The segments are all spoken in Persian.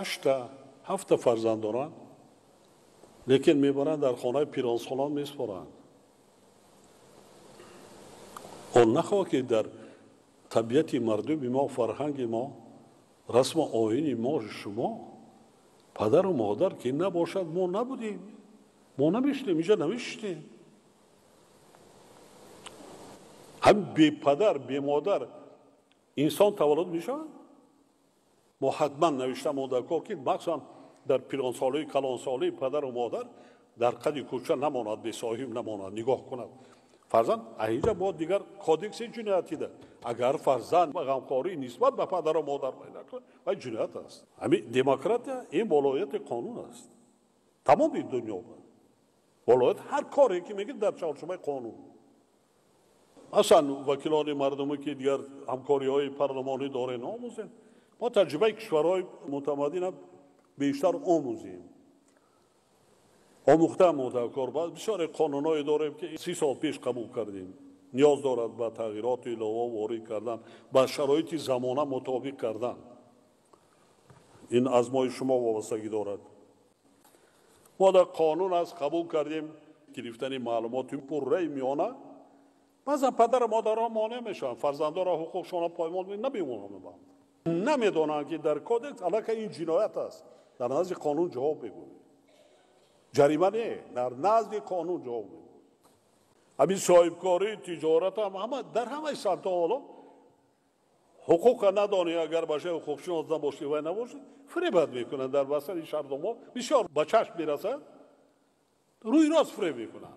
6 تا 7 تا فرزند دارن، لیکن میبرن در خانه پیرانسالان میسپارن. اون نخواه که در طبیعت مردم ما، فرهنگ ما، رسم و آیین ما، شما پدر و مادر که نباشد ما نبودیم، ما نمیشتیم، اینجا نمیشتیم. هم بی پدر بی مادر انسان تولد میشود. ما حتما نوشتم اون در کار که مخصوصا در پیرانسالی کلانسالی پدر و مادر در قد کوچه نماند، بی صاحب نماند، نگاه کند. فرزند اینجا ما دیگر کودکس جنایتی ده. اگر فرزند غمخواری نسبت به پدر و مادر نکنه و جنایت است. همین دموکراسی این ولایت قانون است. تمام دنیا ولایت هر کاری که میگه در چارچوب قانون. اصلا وکیلان مردمی که دیگر همکاری های پارلمانی دارن آموزن. ما تجربه کشورهای متمدن بیشتر آموزیم. آموختم در کار باز بسیار قانونایی داریم که 30 سال پیش قبول کردیم. نیاز دارد به تغییرات علاوه وارد کردن، به شرایط زمانه مطابق کردن. این از ما شما وابستگی دارد. ما در قانون از قبول کردیم گرفتن معلومات پررای میانه. بعضا پدر و مادرها مانع میشن، فرزندان را حقوقشان پایمال نمیمونن. نمیدونن که در کودکس علاقه این جنایت است. در نزد قانون جواب بگو. جریمه نه، در نزد قانون جواب بگو. همین صاحبکاری تجارت هم همه در همه سمت حالا حقوق ندانی اگر باشه حقوق شناس نباشی و نباشی فریب میکنن. در وسط شهر ما بسیار به چشم میرسد روی راست فریب میکنن.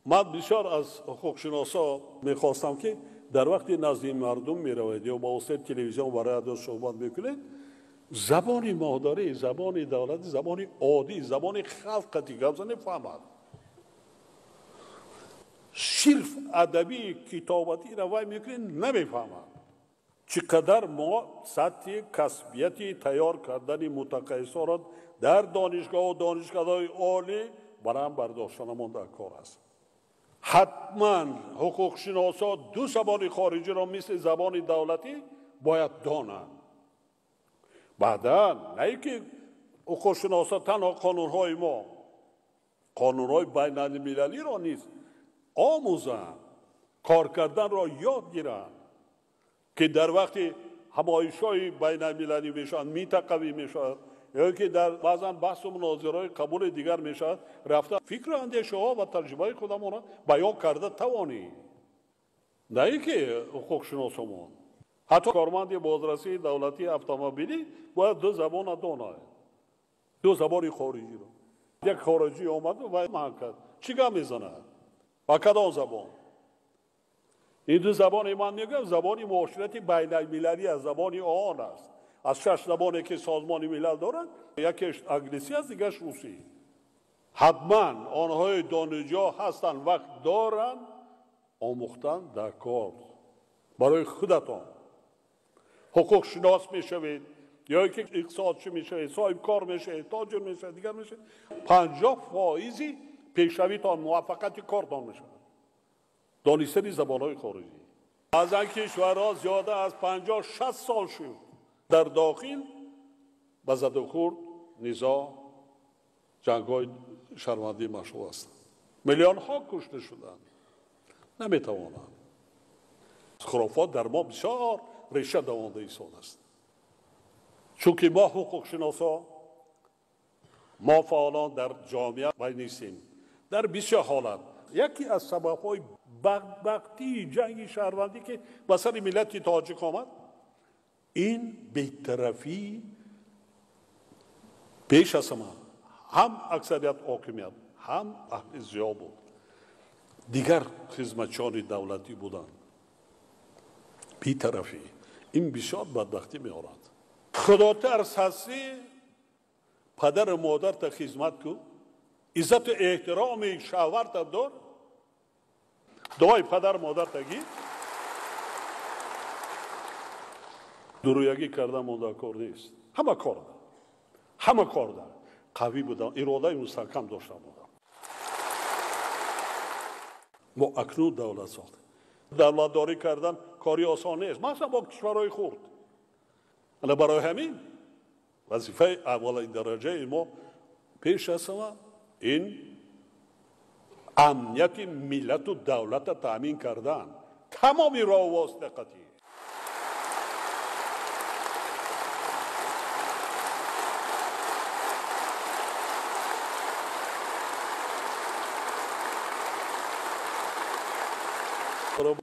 من بسیار از حقوق شناسا میخواستم که در وقتی نزد مردم میروید یا با واسطه تلویزیون و رادیو صحبت میکنید، زبان مادری، زبان دولت، زبان عادی، زبان خلق دیگر نفهمد. صرف ادبی کتابتی روای میکنید نمیفهمد. چقدر ما سطح کسبیتی تیار کردن متقاعدان در دانشگاه و دانشگاه‌های عالی برام برداشتنمون در کار است. حتما حقوق شناسا دو زبان خارجی را مثل زبان دولتی باید دانند. بعدا نه که حقوق شناسا تنها قانونهای ما، قانونهای بین المللی را نیست آموزند، کار کردن را یاد گیرند که در وقتی همایش‌های بین المللی میشن منطقوی میشن یا که در بعضا بحث و مناظرهای قبول دیگر میشد، رفته فکر اندیشه ها و تجربه خودمون را بیان کرده توانی. نه که حقوق شناسمون حتی کارمند بازرسی دولتی اتومبیلی باید دو زبان داند، دو زبان خارجی رو. یک خارجی آمد و من کرد چیکار میزنه با کدام زبان؟ این دو زبان من میگم زبانی معاشرت بین المللی از زبانی آن است. از 6 زبانی که سازمان ملل دارند یکیش انگلیسی است، دیگرش روسی. حتما آنهای دانشجو هستند، وقت دارند آموختن در کار برای خودتان. حقوق شناس میشوید یا که اقتصادچی میشوید، صاحب کار میشوید، تاجر میشوید، دیگر میشوید، 50% پیشرویتان موفقیت کارتان میشود. دانستن زبانهای خارجی. از این کشورها زیاده از 50-60 سال شد در داخل به زد و خورد، نزاع، جنگ‌های شرمنده مشهور هستند. میلیون ها کشته شدند. نمیتوانند. خرافات در ما بسیار ریشه دوانده ایستاده است. چون که ما حقوق شناسا، ما فعالان در جامعه نیستیم. در بسیار حالت یکی از سبب‌های بدبختی جنگ شهروندی که به سر ملت تاجیک آمد، این بی‌طرفی پیش از همه هم اکثریت حاکمیت هم اهل ضیاع بود، دیگر خدمتچیان دولتی بودند. بی‌طرفی این بسیار بدبختی می‌آورد. خدا ترس هستی پدر و مادر تا خدمت کو، عزت و احترام شوهر تا دار، دعای پدر مادر تا گیر، درویگی کردن مونده کار نیست. همه کار دارد، همه کار دارد. قوی بودن، اراده مستحکم داشتن بودن. ما اکنون دولت ساختیم. دولت داری کردن کاری آسان نیست. مثلا با کشورهای خورد. برای همین وظیفه اولین درجه ما پیش از همه این امنیت ملت و دولت تامین کردن. تمامی راه و واسطه قطعی.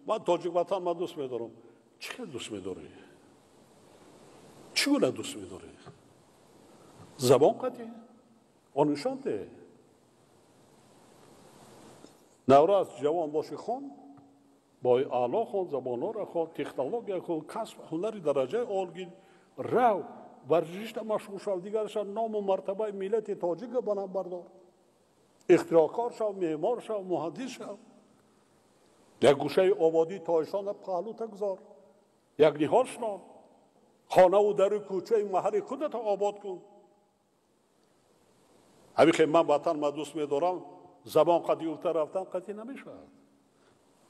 من تاجیک وطن من دوست می‌دارم. چقدر دوست می‌داری؟ چگونه دوست می‌داری؟ زبان قطعی آنشان ده. نوروز جوان باشی خون با اعلی خون زبان‌ها را خون تکنولوژی خون کسب هنری درجه عالی رو ورزش مشغول شو دیگرش نام و مرتبه ملت تاجیک بنام بردار اختراعکار شو معمار شو مهندس شو یک گوشه آبادی تایشان پهلو تگذار یک نهال شنان خانه و در کوچه محل خودت آباد کن. همین که من وطن ما دوست می‌دارم زبان قدی افتر رفتن قدی نمی‌شود.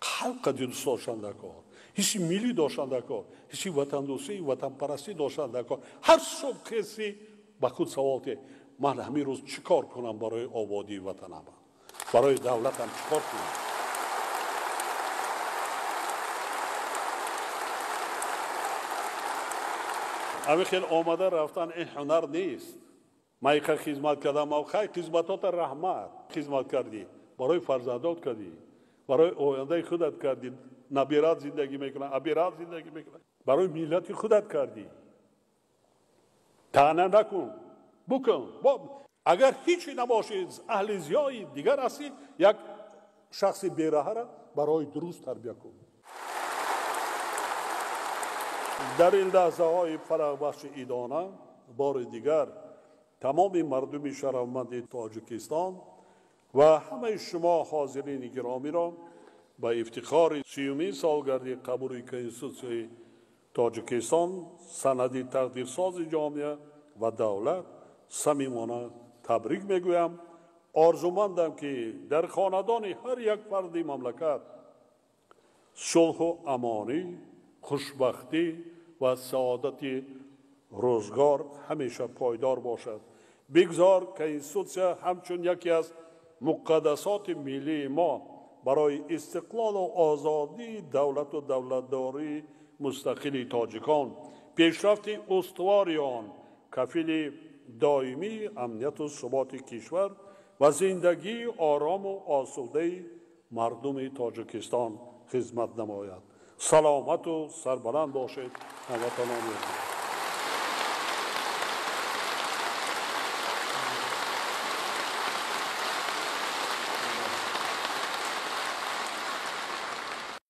خلق قدی دوست داشتن کار هیچی ملی داشتن کار هیچی وطن دوستی وطن پرستی داشتن کار. هر صبح کسی با خود سوال که من همین روز چیکار کنم برای آبادی وطنم برای دولتم چیکار کنم. همین خیلی آمده رفتن این هنر نیست. من که خدمت کردم او خیلی خدمتات رحمت خدمت کردی برای فرزندات کردی برای آینده خودت کردی نبیرات زندگی میکنن ابیرات زندگی میکنن برای ملت خودت کردی. تنه نکن بکن اگر هیچی نباشی اهل زیایی دیگر هستی یک شخص بیراه را برای درست تربیت کن. در این لحظه های فرح بخش ایدانه بار دیگر تمام مردم شرفمند تاجیکستان و همه شما حاضرین گرامی را با افتخار 30 سالگرد قبول کنستیتوسیون تاجیکستان سند تقدیرساز جامعه و دولت صمیمانه تبریک میگویم. آرزومندم که در خاندان هر یک فرد مملکت صلح و امانی خوشبختی و سعادت روزگار همیشه پایدار باشد. بگذار که کنستیتوسیون همچون یکی از مقدسات ملی ما برای استقلال و آزادی دولت و دولتداری مستقل تاجیکان پیشرفت استواری آن کفیل دائمی امنیت و ثبات کشور و زندگی آرام و آسوده مردم تاجیکستان خدمت نماید. سلامت و سربلند باشید هموطنان.